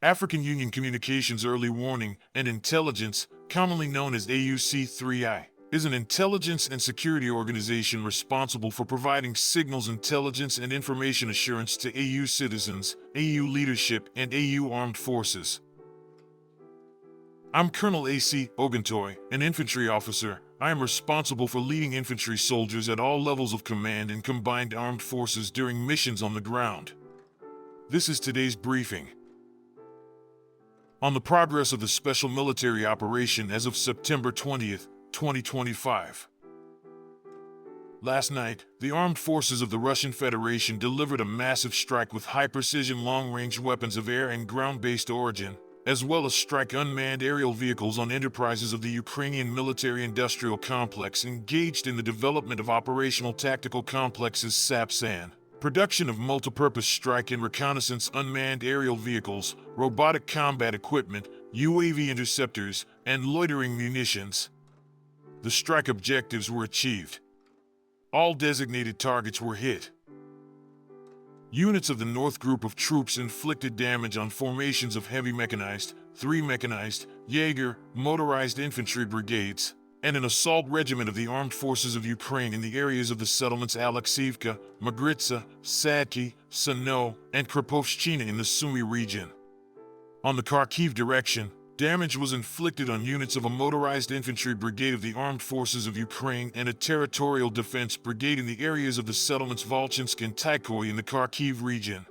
African Union Communications Early Warning and Intelligence, commonly known as AUC3I, is an intelligence and security organization responsible for providing signals intelligence and information assurance to AU citizens, AU leadership, and AU armed forces. I'm Colonel A.C. Oguntoye, an infantry officer. I am responsible for leading infantry soldiers at all levels of command in combined armed forces during missions on the ground. This is today's briefing on the progress of the special military operation as of September 20th, 2025. Last night, the armed forces of the Russian Federation delivered a massive strike with high-precision long-range weapons of air and ground-based origin, as well as strike unmanned aerial vehicles on enterprises of the Ukrainian military-industrial complex engaged in the development of operational tactical complexes Sapsan, production of multipurpose strike and reconnaissance unmanned aerial vehicles, robotic combat equipment, UAV interceptors, and loitering munitions. The strike objectives were achieved. All designated targets were hit. Units of the North Group of troops inflicted damage on formations of heavy mechanized, 3 mechanized, Jaeger, motorized infantry brigades, and an assault regiment of the Armed Forces of Ukraine in the areas of the settlements Alexiivka, Magritsa, Sadki, Sano, and Kripovshchina in the Sumy region. On the Kharkiv direction, damage was inflicted on units of a motorized infantry brigade of the Armed Forces of Ukraine and a territorial defense brigade in the areas of the settlements Volchansk and Tykoy in the Kharkiv region.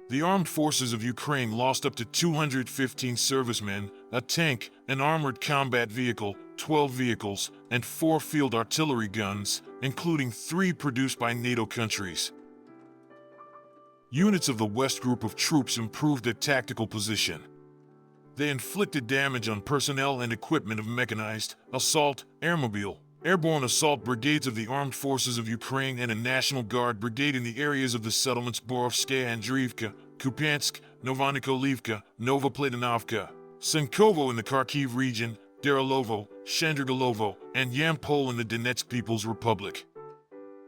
The Armed Forces of Ukraine lost up to 215 servicemen, a tank, an armored combat vehicle, 12 vehicles, and 4 field artillery guns, including 3 produced by NATO countries. Units of the West Group of troops improved their tactical position. They inflicted damage on personnel and equipment of mechanized, assault, airmobile, airborne assault brigades of the Armed Forces of Ukraine and a National Guard brigade in the areas of the settlements Borovskaya Andriivka, Kupiansk, Novonikolivka, Novoplatonovka, Senkovo in the Kharkiv region, Derilovo, Shandrigalovo, and Yampol in the Donetsk People's Republic.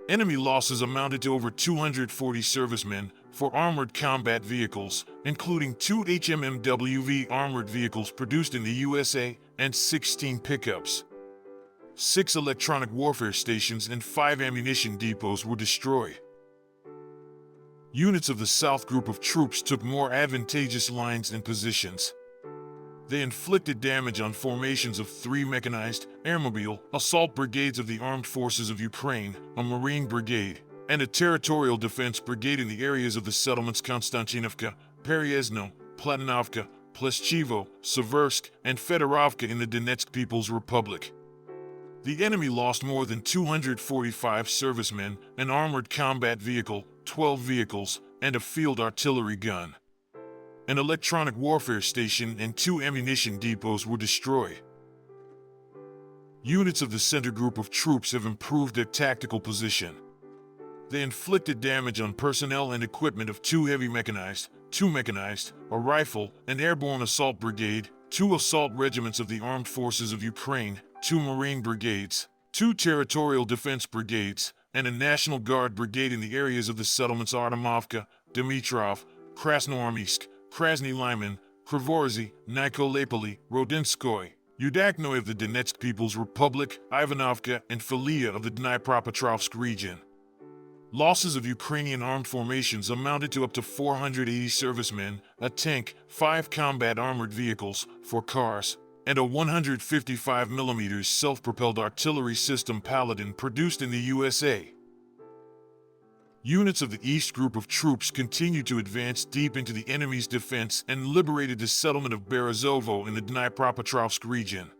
Enemy losses amounted to over 240 servicemen, 4 armored combat vehicles, including 2 HMMWV armored vehicles produced in the USA, and 16 pickups. 6 electronic warfare stations and 5 ammunition depots were destroyed. Units of the South Group of troops took more advantageous lines and positions. They inflicted damage on formations of 3 mechanized, airmobile, assault brigades of the Armed Forces of Ukraine, a Marine brigade, and a territorial defense brigade in the areas of the settlements Konstantinovka, Peryezno, Platonovka, Pleshchivo, Seversk, and Fedorovka in the Donetsk People's Republic. The enemy lost more than 245 servicemen, an armored combat vehicle, 12 vehicles, and a field artillery gun. An electronic warfare station and 2 ammunition depots were destroyed. Units of the Center Group of troops have improved their tactical position. They inflicted damage on personnel and equipment of 2 heavy mechanized, 2 mechanized, a rifle, an airborne assault brigade, 2 assault regiments of the Armed Forces of Ukraine, 2 Marine brigades, 2 territorial defense brigades, and a National Guard brigade in the areas of the settlements Artemovka, Dmitrov, Krasnoarmysk, Krasny Lyman, Krivorzy, Nikolepoli, Rodinskoy, Udaknoy of the Donetsk People's Republic, Ivanovka, and Filia of the Dnipropetrovsk region. Losses of Ukrainian armed formations amounted to up to 480 servicemen, a tank, 5 combat armored vehicles, 4 cars, and a 155mm self-propelled artillery system Paladin produced in the USA. Units of the East Group of troops continued to advance deep into the enemy's defense and liberated the settlement of Berezovo in the Dnipropetrovsk region.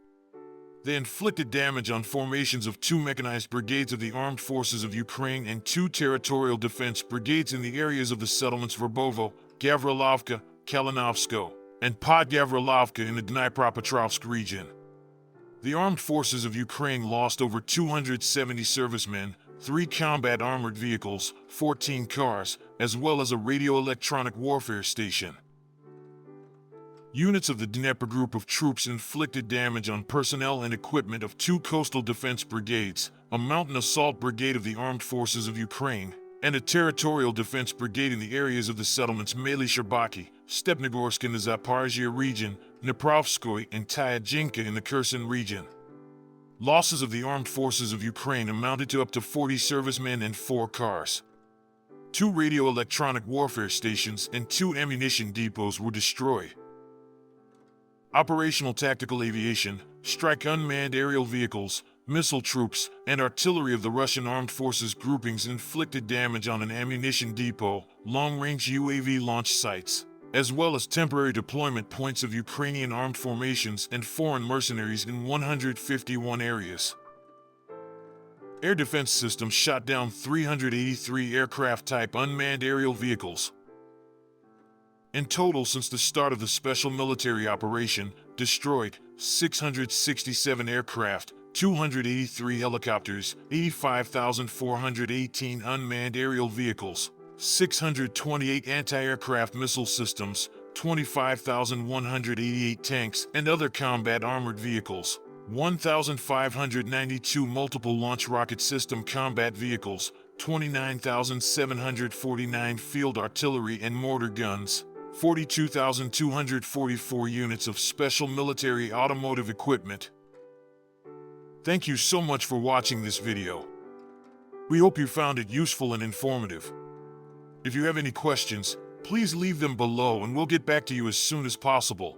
They inflicted damage on formations of 2 mechanized brigades of the Armed Forces of Ukraine and 2 territorial defense brigades in the areas of the settlements Verbovo, Gavrilovka, Kalinovsko, and Podgavrilovka in the Dnipropetrovsk region. The Armed Forces of Ukraine lost over 270 servicemen, 3 combat armored vehicles, 14 cars, as well as a radio-electronic warfare station. Units of the Dnieper Group of troops inflicted damage on personnel and equipment of 2 coastal defense brigades, a mountain assault brigade of the Armed Forces of Ukraine, and a territorial defense brigade in the areas of the settlements Mali Sherbaki, Stepnogorsk in the Zaporizhia region, Dniprovskoy and Tyadjinka in the Kherson region. Losses of the armed forces of Ukraine amounted to up to 40 servicemen and 4 cars. 2 radio-electronic warfare stations and 2 ammunition depots were destroyed. Operational tactical aviation, strike unmanned aerial vehicles, missile troops, and artillery of the Russian armed forces groupings inflicted damage on an ammunition depot, long-range UAV launch sites, as well as temporary deployment points of Ukrainian armed formations and foreign mercenaries in 151 areas. Air defense systems shot down 383 aircraft-type unmanned aerial vehicles. In total, since the start of the special military operation, destroyed 667 aircraft, 283 helicopters, 85,418 unmanned aerial vehicles, 628 anti-aircraft missile systems, 25,188 tanks and other combat armored vehicles, 1,592 multiple launch rocket system combat vehicles, 29,749 field artillery and mortar guns, 42,244 units of special military automotive equipment. Thank you so much for watching this video. We hope you found it useful and informative. If you have any questions, please leave them below and we'll get back to you as soon as possible.